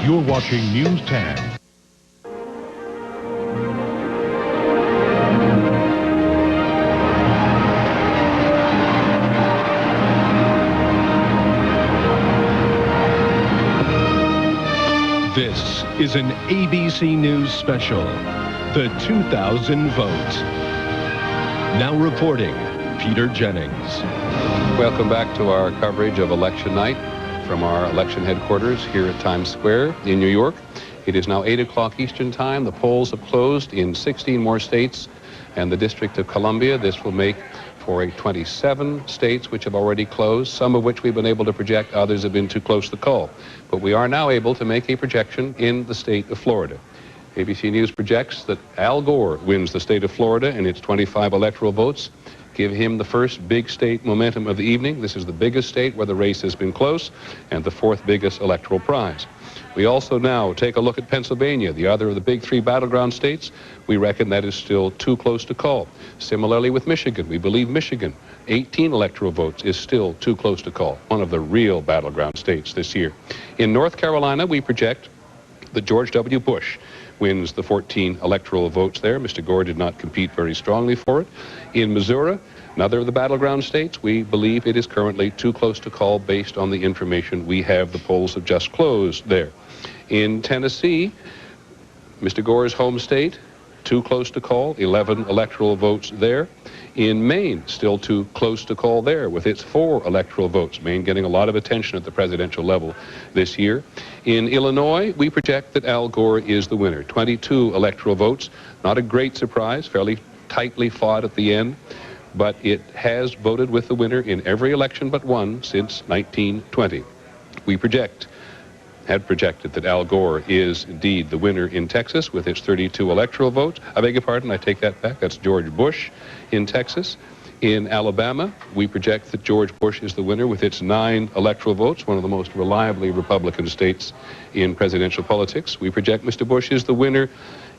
You're watching News 10. This is an ABC News special, The 2000 Vote. Now reporting, Peter Jennings. Welcome back to our coverage of election night from our election headquarters here at Times Square in New York. It is now 8 o'clock Eastern Time. The polls have closed in 16 more states and the District of Columbia. This will make for 27 states which have already closed, some of which we've been able to project, others have been too close to call. But we are now able to make a projection in the state of Florida. ABC News projects that Al Gore wins the state of Florida and its 25 electoral votes give him the first big state momentum of the evening. This is the biggest state where the race has been close and the fourth biggest electoral prize. We also now take a look at Pennsylvania, the other of the big three battleground states. We reckon that is still too close to call. Similarly with Michigan, we believe Michigan, 18 electoral votes, is still too close to call, one of the real battleground states this year. In North Carolina, we project that George W. Bush wins the 14 electoral votes there. Mr. Gore did not compete very strongly for it. In Missouri, another of the battleground states, we believe it is currently too close to call based on the information we have. The polls have just closed there. In Tennessee, Mr. Gore's home state, too close to call, 11 electoral votes there. In Maine, still too close to call there with its 4 electoral votes. Maine getting a lot of attention at the presidential level this year. In Illinois, we project that Al Gore is the winner. 22 electoral votes. Not a great surprise, fairly tightly fought at the end, but it has voted with the winner in every election but one since 1920. We had projected that Al Gore is indeed the winner in Texas with its 32 electoral votes. I beg your pardon, I take that back. That's George Bush in Texas. In Alabama, we project that George Bush is the winner with its 9 electoral votes, one of the most reliably Republican states in presidential politics. We project Mr. Bush is the winner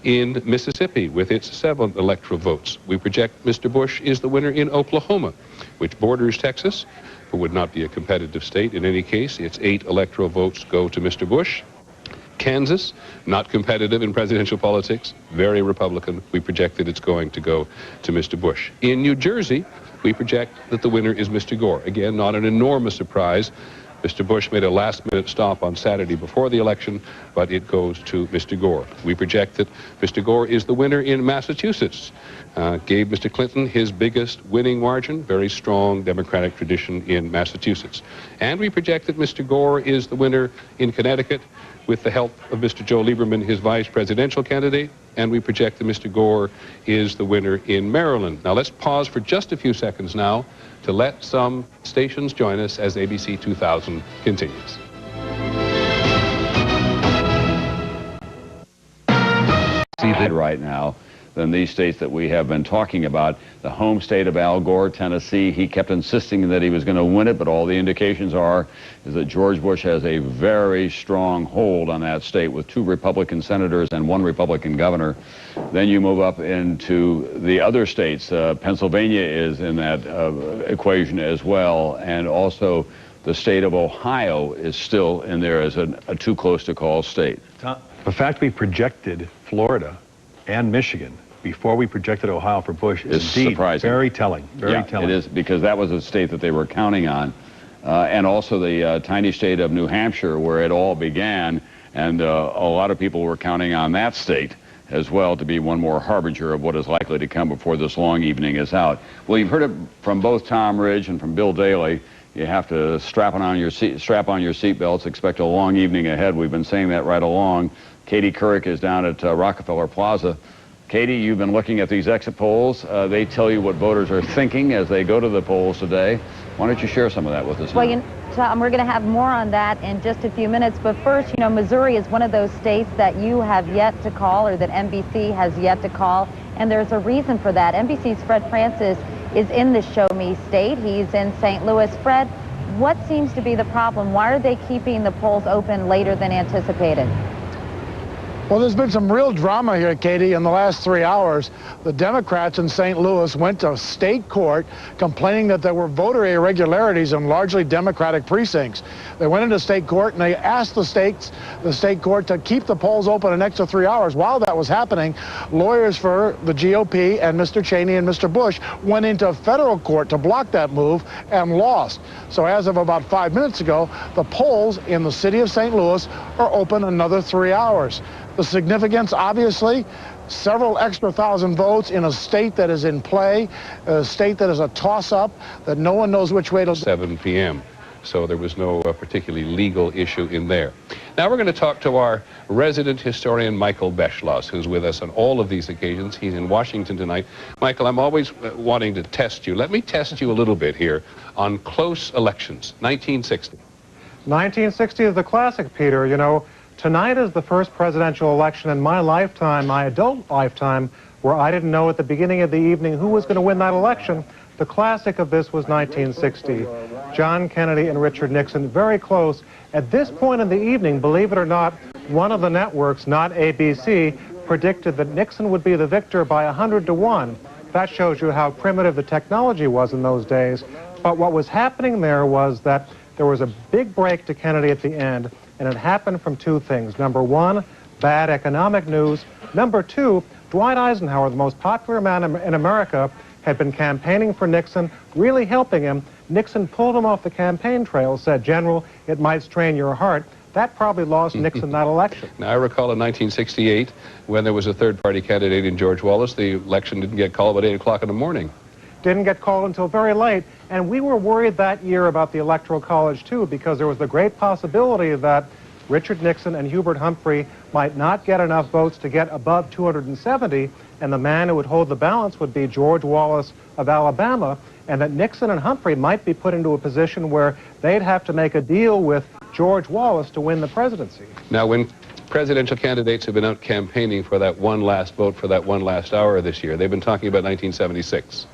in Mississippi with its 7 electoral votes. We project Mr. Bush is the winner in Oklahoma, which borders Texas, but would not be a competitive state in any case. Its 8 electoral votes go to Mr. Bush. Kansas, not competitive in presidential politics, very Republican. We project that it's going to go to Mr. Bush. In New Jersey, we project that the winner is Mr. Gore. Again, not an enormous surprise. Mr. Bush made a last-minute stop on Saturday before the election, but it goes to Mr. Gore. We project that Mr. Gore is the winner in Massachusetts. Gave Mr. Clinton his biggest winning margin, very strong Democratic tradition in Massachusetts. And we project that Mr. Gore is the winner in Connecticut with the help of Mr. Joe Lieberman, his vice presidential candidate, and we project that Mr. Gore is the winner in Maryland. Now let's pause for just a few seconds now to let some stations join us as ABC 2000 continues. See that right now than these states that we have been talking about. The home state of Al Gore, Tennessee, he kept insisting that he was going to win it, but all the indications is that George Bush has a very strong hold on that state with 2 Republican senators and 1 Republican governor. Then you move up into the other states. Pennsylvania is in that equation as well, and also the state of Ohio is still in there as a too close to call state. The fact we projected Florida and Michigan before we projected Ohio for Bush is indeed surprising. Very telling. Very telling. It is, because that was a state that they were counting on. And also the tiny state of New Hampshire, where it all began, and a lot of people were counting on that state as well to be one more harbinger of what is likely to come before this long evening is out. Well, you've heard it from both Tom Ridge and from Bill Daley. You have to strap on your seatbelts, expect a long evening ahead. We've been saying that right along. Katie Couric is down at Rockefeller Plaza. Katie, you've been looking at these exit polls. They tell you what voters are thinking as they go to the polls today. Why don't you share some of that with us? Well, Tom, we're going to have more on that in just a few minutes. But first, you know, Missouri is one of those states that you have yet to call, or that NBC has yet to call. And there's a reason for that. NBC's Fred Francis is in the Show Me state. He's in St. Louis. Fred, what seems to be the problem? Why are they keeping the polls open later than anticipated? Well, there's been some real drama here, Katie, in the last 3 hours. The Democrats in St. Louis went to state court complaining that there were voter irregularities in largely Democratic precincts. They went into state court and they asked the state court to keep the polls open an extra 3 hours. While that was happening, lawyers for the GOP and Mr. Cheney and Mr. Bush went into federal court to block that move and lost. So as of about 5 minutes ago, the polls in the city of St. Louis are open another 3 hours. The significance, obviously, several extra thousand votes in a state that is in play, a state that is a toss-up, that no one knows which way to... 7 p.m. So there was no particularly legal issue in there. Now we're going to talk to our resident historian, Michael Beschloss, who's with us on all of these occasions. He's in Washington tonight. Michael, I'm always wanting to test you. Let me test you a little bit here on close elections. 1960. 1960 is the classic, Peter. You know, tonight is the first presidential election in my lifetime, my adult lifetime, where I didn't know at the beginning of the evening who was going to win that election. The classic of this was 1960. John Kennedy and Richard Nixon, very close. At this point in the evening, believe it or not, one of the networks, not ABC, predicted that Nixon would be the victor by 100 to 1. That shows you how primitive the technology was in those days. But what was happening there was that there was a big break to Kennedy at the end, and it happened from two things. Number one, bad economic news. Number two, Dwight Eisenhower, the most popular man in America, had been campaigning for Nixon, really helping him. Nixon pulled him off the campaign trail, said, "General, it might strain your heart." That probably lost Nixon that election. Now, I recall in 1968, when there was a third-party candidate in George Wallace, the election didn't get called about 8 o'clock in the morning. Didn't get called until very late, and we were worried that year about the Electoral College, too, because there was the great possibility that Richard Nixon and Hubert Humphrey might not get enough votes to get above 270, and the man who would hold the balance would be George Wallace of Alabama, and that Nixon and Humphrey might be put into a position where they'd have to make a deal with George Wallace to win the presidency. Now, when presidential candidates have been out campaigning for that one last vote for that one last hour this year, they've been talking about 1976.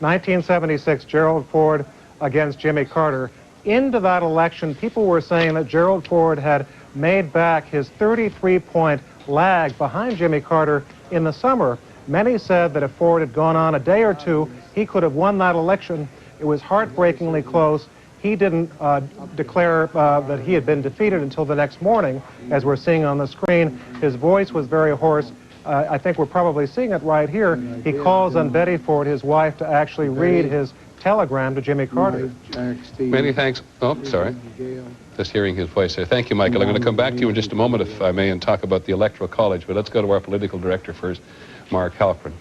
1976, Gerald Ford against Jimmy Carter. Into that election, people were saying that Gerald Ford had made back his 33-point lag behind Jimmy Carter in the summer. Many said that if Ford had gone on a day or two, he could have won that election. It was heartbreakingly close. He didn't declare that he had been defeated until the next morning, as we're seeing on the screen. His voice was very hoarse. I think we're probably seeing it right here. He calls on Betty Ford, his wife, to actually read his telegram to Jimmy Carter. Many thanks. Oh, sorry. Just hearing his voice there. Thank you, Michael. I'm going to come back to you in just a moment, if I may, and talk about the Electoral College. But let's go to our political director first, Mark Halperin.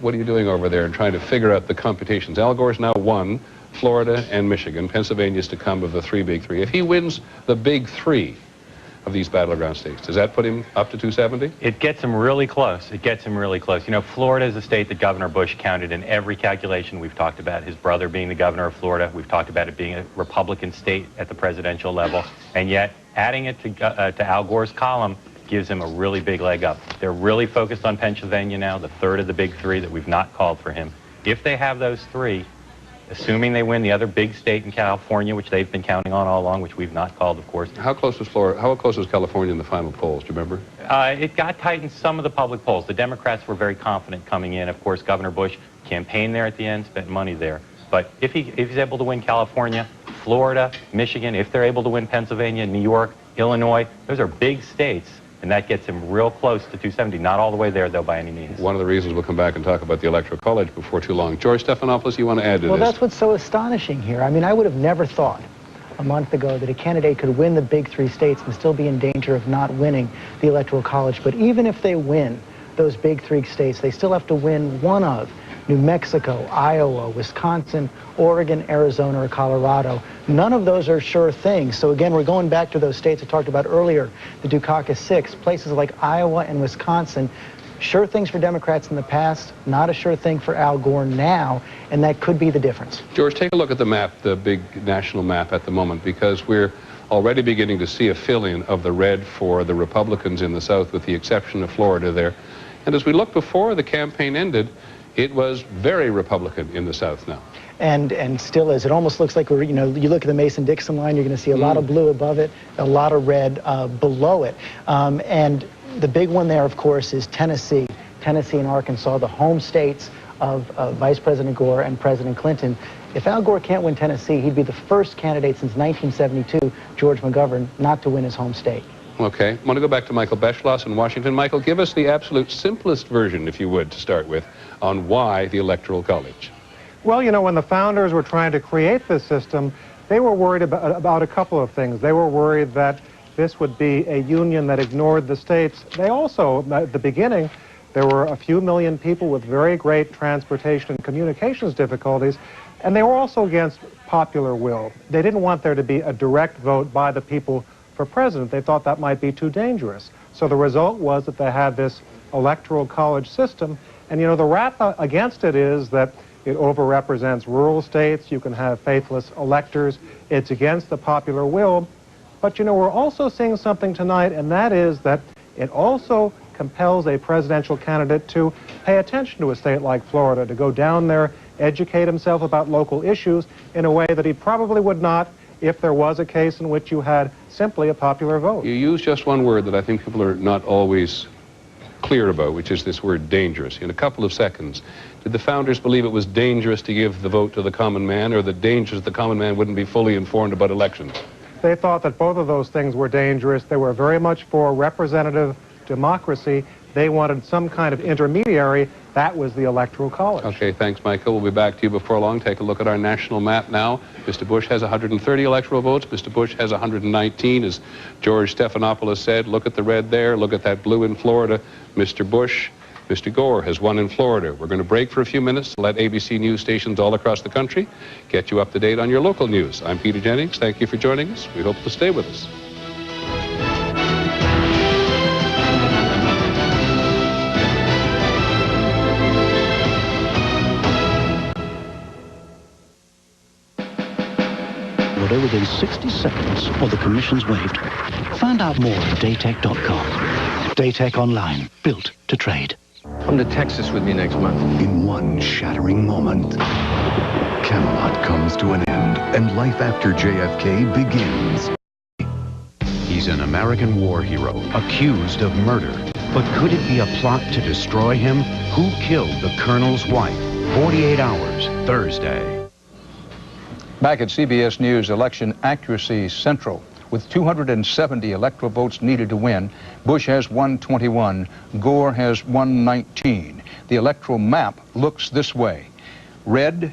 What are you doing over there in trying to figure out the computations? Al Gore's now won Florida and Michigan. Pennsylvania's to come of the three big three. If he wins the big three of these battleground states, does that put him up to 270? It gets him really close. It gets him really close. You know, Florida is a state that Governor Bush counted in every calculation. We've talked about his brother being the governor of Florida. We've talked about it being a Republican state at the presidential level. And yet, adding it to Al Gore's column gives him a really big leg up. They're really focused on Pennsylvania now, the third of the big three that we've not called for him. If they have those three, assuming they win the other big state in California, which they've been counting on all along, which we've not called, of course. How close was Florida? How close was California in the final polls? Do you remember? It got tight in some of the public polls. The Democrats were very confident coming in. Of course, Governor Bush campaigned there at the end, spent money there. But if he's able to win California, Florida, Michigan, if they're able to win Pennsylvania, New York, Illinois, those are big states. And that gets him real close to 270. Not all the way there, though, by any means. One of the reasons we'll come back and talk about the Electoral College before too long. George Stephanopoulos, you want to add to this? Well, that's what's so astonishing here. I mean, I would have never thought a month ago that a candidate could win the big three states and still be in danger of not winning the Electoral College. But even if they win those big three states, they still have to win one of New Mexico, Iowa, Wisconsin, Oregon, Arizona, or Colorado. None of those are sure things. So again, we're going back to those states I talked about earlier, the Dukakis 6, places like Iowa and Wisconsin. Sure things for Democrats in the past, not a sure thing for Al Gore now, and that could be the difference. George, take a look at the map, the big national map at the moment, because we're already beginning to see a fill-in of the red for the Republicans in the South, with the exception of Florida there. And as we look before the campaign ended, it was very Republican in the South now. And still is. It almost looks like we're, you know, you look at the Mason-Dixon line, you're going to see a lot of blue above it, a lot of red below it. And The big one there, of course, is Tennessee. Tennessee and Arkansas, the home states of Vice President Gore and President Clinton. If Al Gore can't win Tennessee, he'd be the first candidate since 1972, George McGovern, not to win his home state. Okay. I want to go back to Michael Beschloss in Washington. Michael, give us the absolute simplest version, if you would, to start with, on why the Electoral College. Well, you know, when the founders were trying to create this system, they were worried about a couple of things. They were worried that this would be a union that ignored the states. They also, at the beginning, there were a few million people with very great transportation and communications difficulties, and they were also against popular will. They didn't want there to be a direct vote by the people for president. They thought that might be too dangerous. So the result was that they had this electoral college system, and you know, the rap against it is that it overrepresents rural states, you can have faithless electors, it's against the popular will. But you know, we're also seeing something tonight, and that is that it also compels a presidential candidate to pay attention to a state like Florida, to go down there, educate himself about local issues in a way that he probably would not if there was a case in which you had simply a popular vote. You use just one word that I think people are not always clear about, which is this word dangerous. In a couple of seconds, did the founders believe it was dangerous to give the vote to the common man, or the dangers that the common man wouldn't be fully informed about elections? They thought that both of those things were dangerous. They were very much for representative democracy. They wanted some kind of intermediary. That was the Electoral College. Okay, thanks, Michael. We'll be back to you before long. Take a look at our national map now. Mr. Bush has 130 electoral votes. Mr. Bush has 119, as George Stephanopoulos said. Look at the red there. Look at that blue in Florida. Mr. Bush, Mr. Gore has won in Florida. We're going to break for a few minutes to let ABC news stations all across the country get you up to date on your local news. I'm Peter Jennings. Thank you for joining us. We hope to stay with us. Within 60 seconds, or the commission's waived. Find out more at Daytech.com. Daytech Online, built to trade. Come to Texas with me next month. In one shattering moment, Camelot comes to an end, and life after JFK begins. He's an American war hero, accused of murder. But could it be a plot to destroy him? Who killed the colonel's wife? 48 Hours, Thursday. Back at CBS News, Election Accuracy Central. With 270 electoral votes needed to win, Bush has 121, Gore has 119. The electoral map looks this way. Red,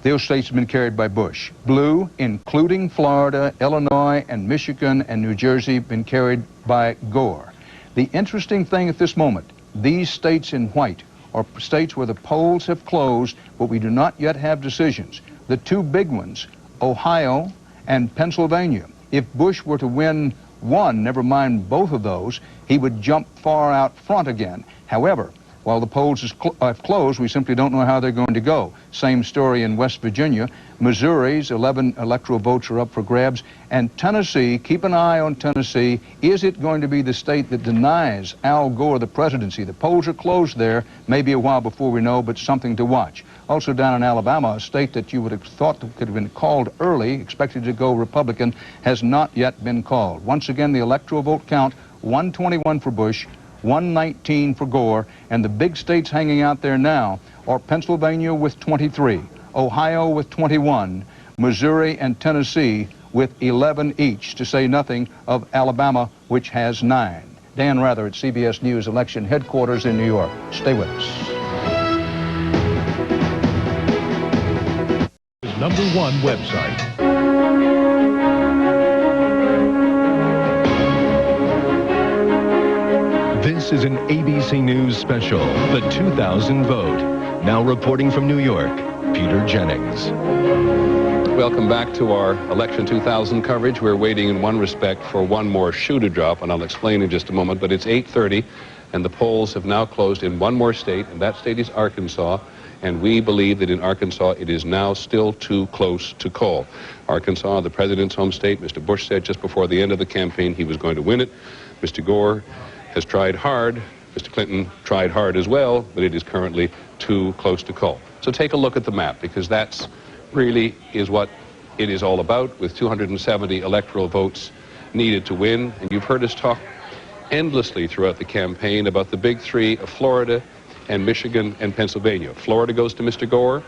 those states have been carried by Bush. Blue, including Florida, Illinois, and Michigan, and New Jersey, been carried by Gore. The interesting thing at this moment, these states in white are states where the polls have closed, but we do not yet have decisions. The two big ones, Ohio and Pennsylvania. If Bush were to win one, never mind both of those, he would jump far out front again. However, while the polls have closed, we simply don't know how they're going to go. Same story in West Virginia. Missouri's 11 electoral votes are up for grabs. And Tennessee, keep an eye on Tennessee. Is it going to be the state that denies Al Gore the presidency? The polls are closed there. Maybe a while before we know, but something to watch. Also down in Alabama, a state that you would have thought could have been called early, expected to go Republican, has not yet been called. Once again, the electoral vote count, 121 for Bush, 119 for Gore, and the big states hanging out there now are Pennsylvania with 23, Ohio with 21, Missouri and Tennessee with 11 each, to say nothing of Alabama, which has 9. Dan Rather at CBS News Election Headquarters in New York. Stay with us. #1 website. This is an ABC News special, The 2000 Vote. Now reporting from New York, Peter Jennings. Welcome back to our Election 2000 coverage. We're waiting in one respect for one more shoe to drop, and I'll explain in just a moment, but it's 8:30, and the polls have now closed in one more state, and that state is Arkansas, and we believe that in Arkansas it is now still too close to call. Arkansas, the president's home state, Mr. Bush said just before the end of the campaign he was going to win it. Mr. Gore has tried hard. Mr. Clinton tried hard as well, but it is currently too close to call. So take a look at the map, because that's really is what it is all about, with 270 electoral votes needed to win. And you've heard us talk endlessly throughout the campaign about the big three of Florida and Michigan and Pennsylvania. Florida goes to Mr. Gore,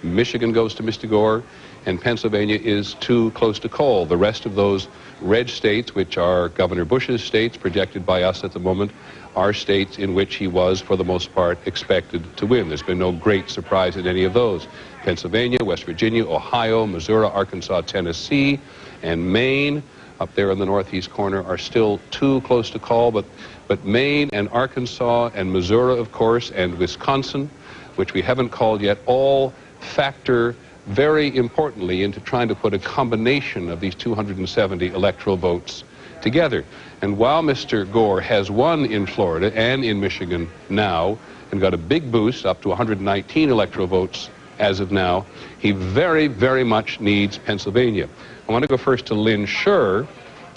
Michigan goes to Mr. Gore, and Pennsylvania is too close to call. The rest of those red states, which are Governor Bush's states, projected by us at the moment, are states in which he was, for the most part, expected to win. There's been no great surprise in any of those. Pennsylvania, West Virginia, Ohio, Missouri, Arkansas, Tennessee, and Maine, up there in the northeast corner, are still too close to call, but Maine and Arkansas and Missouri, of course, and Wisconsin, which we haven't called yet, all factor very importantly into trying to put a combination of these 270 electoral votes together. And while Mr. Gore has won in Florida and in Michigan now, and got a big boost up to 119 electoral votes as of now, he very, very much needs Pennsylvania. I want to go first to Lynn Scherr,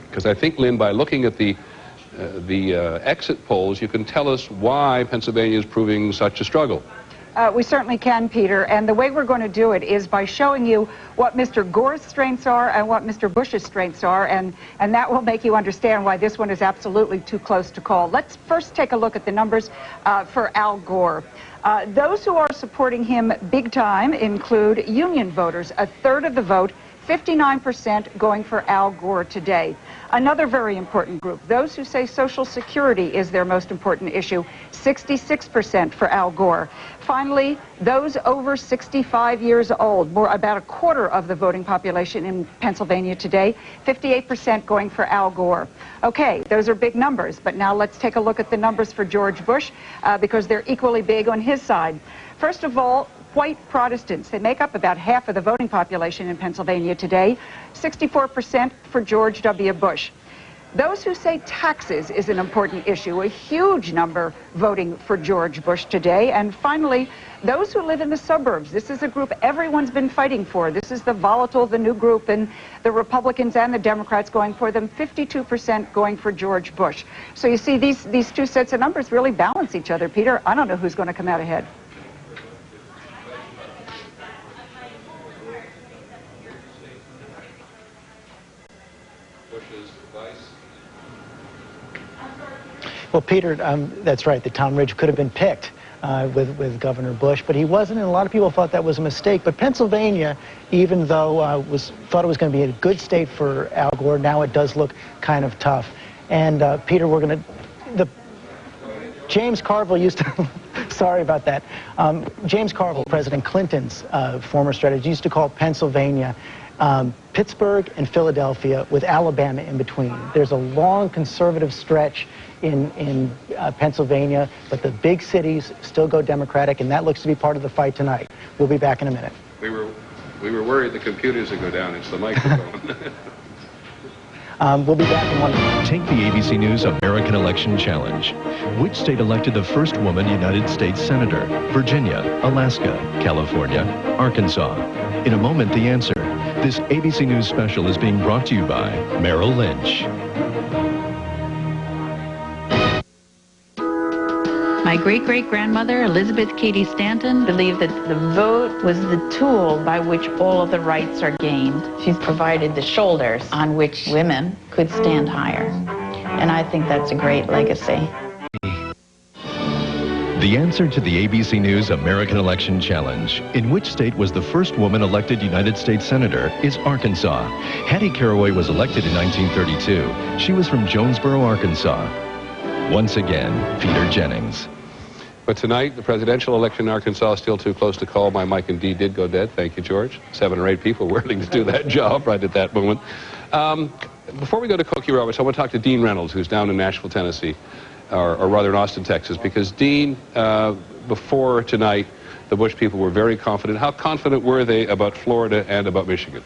because I think, Lynn, by looking at the exit polls, you can tell us why Pennsylvania is proving such a struggle. We certainly can, Peter, and the way we're going to do it is by showing you what Mr. Gore's strengths are and what Mr. Bush's strengths are, and that will make you understand why this one is absolutely too close to call. Let's first take a look at the numbers for Al Gore. Those who are supporting him big time include union voters, a third of the vote, 59% going for Al Gore today. Another very important group, those who say Social Security is their most important issue, 66% for Al Gore. Finally, those over 65 years old, about a quarter of the voting population in Pennsylvania today, 58% going for Al Gore. Okay, those are big numbers, but now let's take a look at the numbers for George Bush, because they're equally big on his side. First of all, white Protestants, they make up about half of the voting population in Pennsylvania today, 64% for George W. Bush. Those who say taxes is an important issue, a huge number voting for George Bush today. And finally, those who live in the suburbs, this is a group everyone's been fighting for. This is the volatile, the new group, and the Republicans and the Democrats going for them, 52% going for George Bush. So you see, these two sets of numbers really balance each other, Peter. I don't know who's going to come out ahead. Well, Peter, that's right. The Tom Ridge could have been picked with Governor Bush, but he wasn't, and a lot of people thought that was a mistake. But Pennsylvania, even though thought it was going to be a good state for Al Gore, now it does look kind of tough. And Peter, James Carville used to, sorry about that. James Carville, President Clinton's former strategist, used to call Pennsylvania Pittsburgh and Philadelphia with Alabama in between. There's a long conservative stretch in Pennsylvania, but the big cities still go Democratic, and that looks to be part of the fight tonight. We'll be back in a minute. We were worried the computers would go down. It's the microphone. We'll be back in 1 minute. Take the ABC News American Election Challenge. Which state elected the first woman United States Senator? Virginia, Alaska, California, Arkansas. In a moment, the answer. This ABC News special is being brought to you by Merrill Lynch. My great-great-grandmother, Elizabeth Cady Stanton, believed that the vote was the tool by which all of the rights are gained. She's provided the shoulders on which women could stand higher. And I think that's a great legacy. The answer to the ABC News American Election Challenge. In which state was the first woman elected United States Senator is Arkansas. Hattie Caraway was elected in 1932. She was from Jonesboro, Arkansas. Once again, Peter Jennings. But tonight, the presidential election in Arkansas is still too close to call. My mic indeed did go dead. Thank you, George. 7 or 8 people willing to do that job right at that moment. Before we go to Cokie Roberts, I want to talk to Dean Reynolds, who's down in Nashville, Tennessee, or rather in Austin, Texas, because Dean, before tonight, the Bush people were very confident. How confident were they about Florida and about Michigan?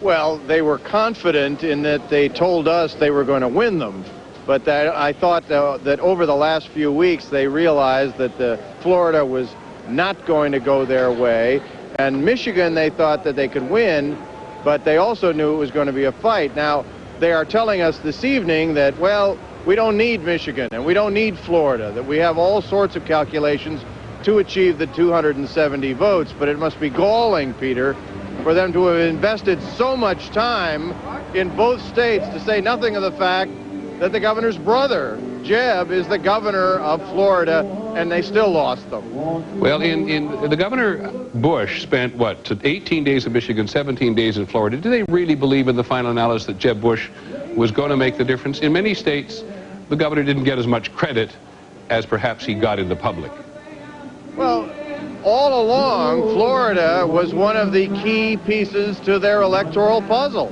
Well, they were confident in that they told us they were going to win them. But I thought that over the last few weeks, they realized that Florida was not going to go their way. And Michigan, they thought that they could win, but they also knew it was going to be a fight. Now, they are telling us this evening that, well, we don't need Michigan and we don't need Florida, that we have all sorts of calculations to achieve the 270 votes. But it must be galling, Peter, for them to have invested so much time in both states, to say nothing of the fact that the governor's brother, Jeb, is the governor of Florida, and they still lost them. Well, the Governor Bush spent, what, 18 days in Michigan, 17 days in Florida. Do they really believe in the final analysis that Jeb Bush was going to make the difference? In many states, the governor didn't get as much credit as perhaps he got in the public. Well, all along, Florida was one of the key pieces to their electoral puzzle.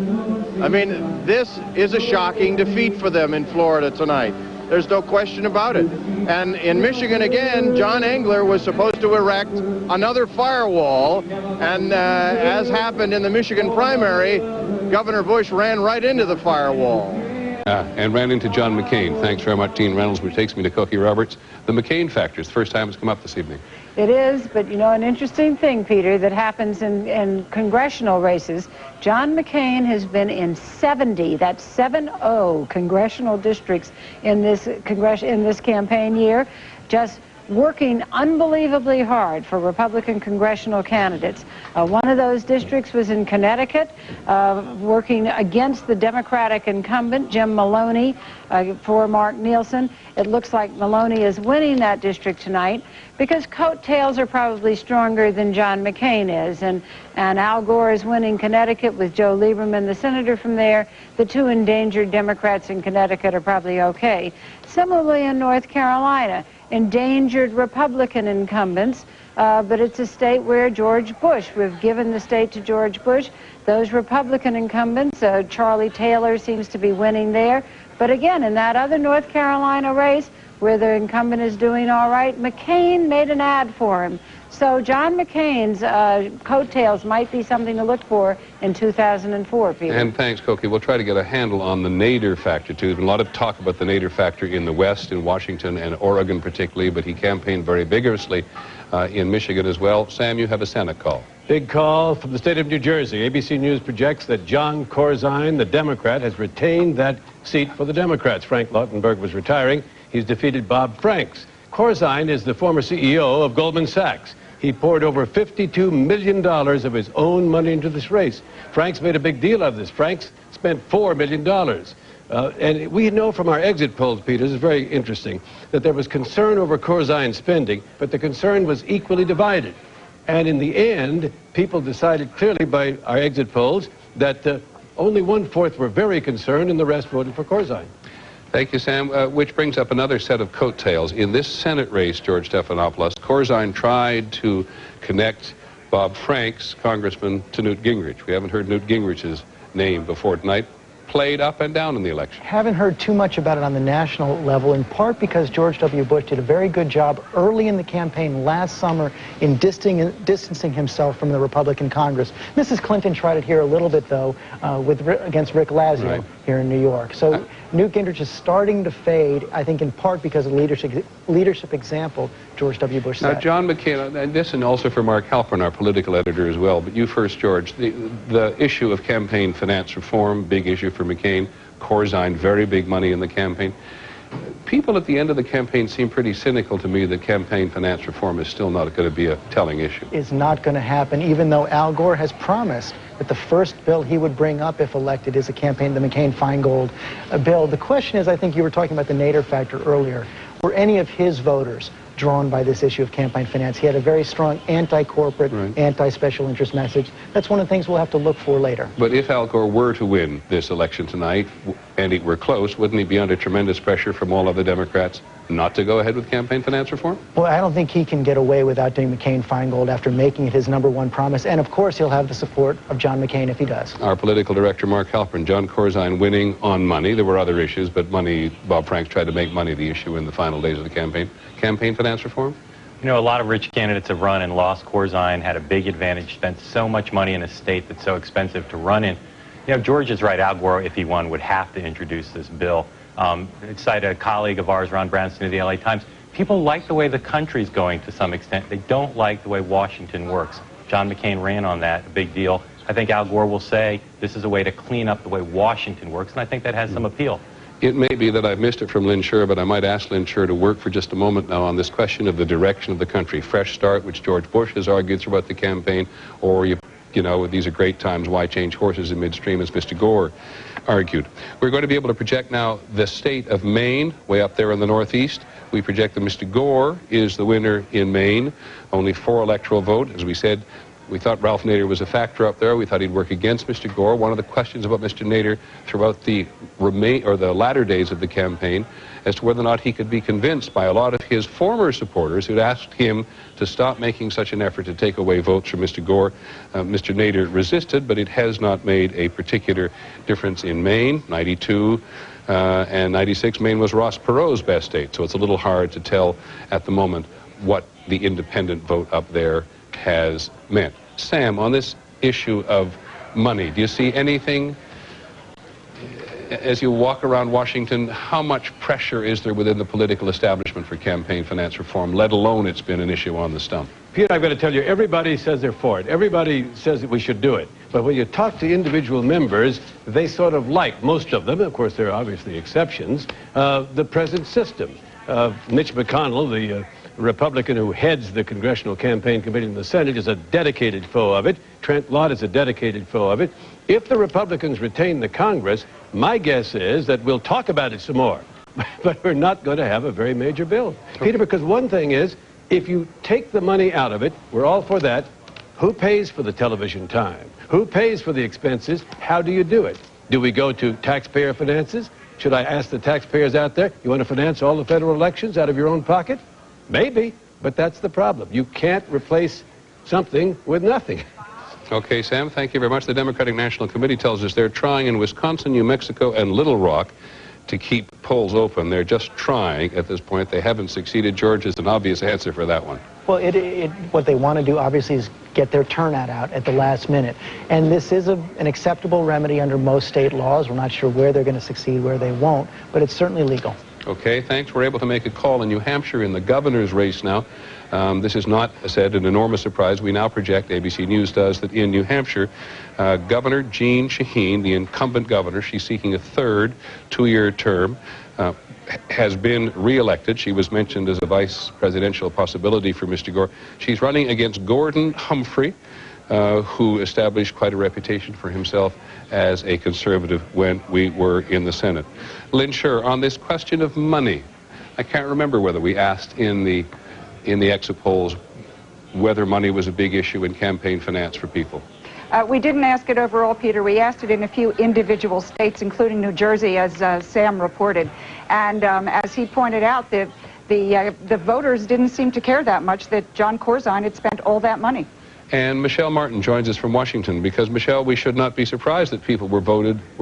I mean, this is a shocking defeat for them in Florida tonight. There's no question about it. And in Michigan, again, John Engler was supposed to erect another firewall, and as happened in the Michigan primary, Governor Bush ran right into the firewall. And ran into John McCain. Thanks very much, Dean Reynolds, which takes me to Cokie Roberts. The McCain factor is the first time it's come up this evening. It is, but you know, an interesting thing, Peter, that happens in congressional races. John McCain has been in 70, that's 70 congressional districts in this campaign year, just working unbelievably hard for Republican congressional candidates. One of those districts was in Connecticut, working against the Democratic incumbent, Jim Maloney, for Mark Nielsen. It looks like Maloney is winning that district tonight because coattails are probably stronger than John McCain is. And Al Gore is winning Connecticut with Joe Lieberman, the senator from there. The two endangered Democrats in Connecticut are probably okay. Similarly in North Carolina, endangered Republican incumbents, but it's a state where George Bush, we've given the state to George Bush. Those Republican incumbents, Charlie Taylor seems to be winning there. But again, in that other North Carolina race, where the incumbent is doing all right, McCain made an ad for him. So John McCain's coattails might be something to look for in 2004, Peter. And thanks, Cokie. We'll try to get a handle on the Nader factor, too. There's been a lot of talk about the Nader factor in the West, in Washington and Oregon particularly, but he campaigned very vigorously in Michigan as well. Sam, you have a Senate call. Big call from the state of New Jersey. ABC News projects that John Corzine, the Democrat, has retained that seat for the Democrats. Frank Lautenberg was retiring. He's defeated Bob Franks. Corzine is the former CEO of Goldman Sachs. He poured over $52 million of his own money into this race. Franks made a big deal of this. Franks spent $4 million. And we know from our exit polls, Peter, this is very interesting, that there was concern over Corzine's spending, but the concern was equally divided. And in the end, people decided clearly by our exit polls that only 1/4 were very concerned and the rest voted for Corzine. Thank you, Sam. Which brings up another set of coattails. In this Senate race, George Stephanopoulos, Corzine tried to connect Bob Franks, congressman, to Newt Gingrich. We haven't heard Newt Gingrich's name before tonight. Played up and down in the election. Haven't heard too much about it on the national level, in part because George W. Bush did a very good job early in the campaign last summer in distancing himself from the Republican Congress. Mrs. Clinton tried it here a little bit, though, against Rick Lazio here in New York. So Newt Gingrich is starting to fade, I think, in part because of the leadership example George W. Bush set. Now, John McCain, and this and also for Mark Halperin, our political editor as well, but you first, George, the issue of campaign finance reform, big issue for McCain. Corzine, very big money in the campaign. People at the end of the campaign seem pretty cynical to me that campaign finance reform is still not going to be a telling issue. Is not going to happen, even though Al Gore has promised that the first bill he would bring up if elected is the McCain-Feingold bill. The question is, I think you were talking about the Nader factor earlier. Were any of his voters drawn by this issue of campaign finance? He had a very strong anti-corporate, anti-special interest message. That's one of the things we'll have to look for later. But if Al Gore were to win this election tonight, and it were close, wouldn't he be under tremendous pressure from all other Democrats not to go ahead with campaign finance reform? Well, I don't think he can get away without doing McCain-Feingold after making it his #1 promise. And, of course, he'll have the support of John McCain if he does. Our political director, Mark Halperin, John Corzine winning on money. There were other issues, but money, Bob Franks tried to make money the issue in the final days of the campaign. Campaign finance reform? You know, a lot of rich candidates have run and lost. Corzine had a big advantage, spent so much money in a state that's so expensive to run in. You know, George is right. Al Gore, if he won, would have to introduce this bill. Cite a colleague of ours, Ron Brownstein of the LA Times. People like the way the country's going to some extent. They don't like the way Washington works. John McCain ran on that, a big deal. I think Al Gore will say this is a way to clean up the way Washington works, and I think that has some appeal. It may be that I've missed it from Lynn Sherr, but I might ask Lynn Sherr to work for just a moment now on this question of the direction of the country. Fresh start, which George Bush has argued throughout the campaign, or you you know, these are great times. Why change horses in midstream, as Mr. Gore argued. We're going to be able to project now the state of Maine, way up there in the northeast. We project that Mr. Gore is the winner in Maine. Only 4 electoral vote. As we said, we thought Ralph Nader was a factor up there. We thought he'd work against Mr. Gore. One of the questions about Mr. Nader throughout the latter days of the campaign as to whether or not he could be convinced by a lot of his former supporters who'd asked him to stop making such an effort to take away votes from Mr. Gore. Mr. Nader resisted, but it has not made a particular difference in Maine. 92 and 96, Maine was Ross Perot's best state, so it's a little hard to tell at the moment what the independent vote up there has meant. Sam, on this issue of money, do you see anything as you walk around Washington? How much pressure is there within the political establishment for campaign finance reform, let alone it's been an issue on the stump? Peter, I've got to tell you, everybody says they're for it. Everybody says that we should do it. But when you talk to individual members, they sort of like, most of them, of course there are obviously exceptions, the present system. Mitch McConnell, the Republican who heads the Congressional Campaign Committee in the Senate, is a dedicated foe of it. Trent Lott is a dedicated foe of it. If the Republicans retain the Congress, my guess is that we'll talk about it some more. But we're not going to have a very major bill. Peter, because one thing is, if you take the money out of it, we're all for that. Who pays for the television time? Who pays for the expenses? How do you do it? Do we go to taxpayer finances? Should I ask the taxpayers out there, you want to finance all the federal elections out of your own pocket? Maybe, but that's the problem. You can't replace something with nothing. Okay, Sam, thank you very much. The Democratic National Committee tells us they're trying in Wisconsin, New Mexico, and Little Rock to keep polls open. They're just trying at this point. They haven't succeeded. George is an obvious answer for that one. Well, what they want to do, obviously, is get their turnout out at the last minute. And this is an acceptable remedy under most state laws. We're not sure where they're going to succeed, where they won't, but it's certainly legal. Okay, thanks. We're able to make a call in New Hampshire in the governor's race now. This is not, as said, an enormous surprise. We now project, ABC News does, that in New Hampshire, Governor Jeanne Shaheen, the incumbent governor, she's seeking a third 2-year term, has been re-elected. She was mentioned as a vice presidential possibility for Mr. Gore. She's running against Gordon Humphrey, who established quite a reputation for himself as a conservative when we were in the Senate. Lynn Sherr, on this question of money, I can't remember whether we asked in the exit polls whether money was a big issue in campaign finance for people. We didn't ask it overall, Peter. We asked it in a few individual states, including New Jersey, as Sam reported. And as he pointed out, the voters didn't seem to care that much that Jon Corzine had spent all that money. And Michelle Martin joins us from Washington, because, Michelle, we should not be surprised that people were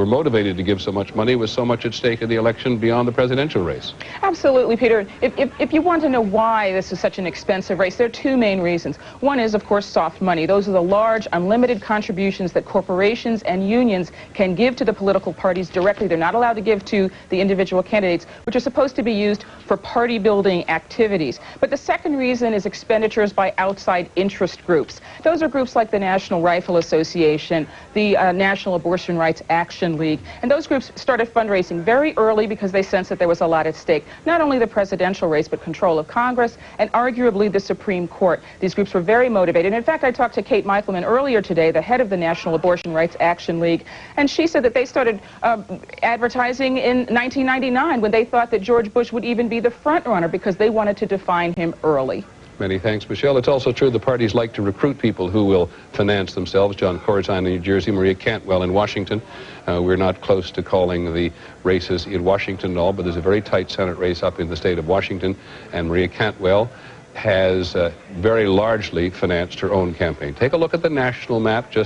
motivated to give so much money with so much at stake in the election beyond the presidential race. Absolutely, Peter. If you want to know why this is such an expensive race, there are 2 main reasons. One is, of course, soft money. Those are the large, unlimited contributions that corporations and unions can give to the political parties directly. They're not allowed to give to the individual candidates, which are supposed to be used for party-building activities. But the second reason is expenditures by outside interest groups. Those are groups like the National Rifle Association, the National Abortion Rights Action League, and those groups started fundraising very early because they sensed that there was a lot at stake. Not only the presidential race, but control of Congress and arguably the Supreme Court. These groups were very motivated. And in fact, I talked to Kate Michelman earlier today, the head of the National Abortion Rights Action League, and she said that they started advertising in 1999 when they thought that George Bush would even be the front runner because they wanted to define him early. Many thanks, Michelle. It's also true the parties like to recruit people who will finance themselves. Jon Corzine in New Jersey, Maria Cantwell in Washington. We're not close to calling the races in Washington at all, but there's a very tight Senate race up in the state of Washington, and Maria Cantwell has very largely financed her own campaign. Take a look at the national map just